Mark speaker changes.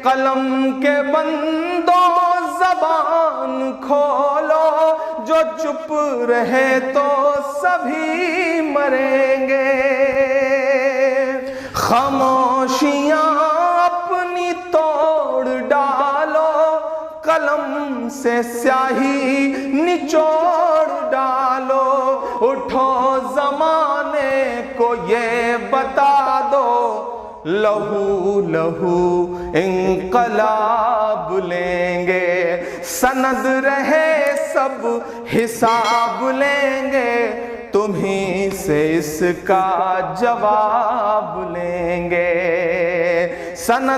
Speaker 1: कलम के बंदो ज़बान खोलो, जो चुप रहे तो सभी मरेंगे। खामोशियां अपनी तोड़ डालो, कलम से स्याही निचोड़ डालो। उठो ज़माने को ये बता दो, लहू लहू इंकलाब लेंगे। सनद रहे सब हिसाब लेंगे, तुम्हीं से इसका जवाब लेंगे। सनद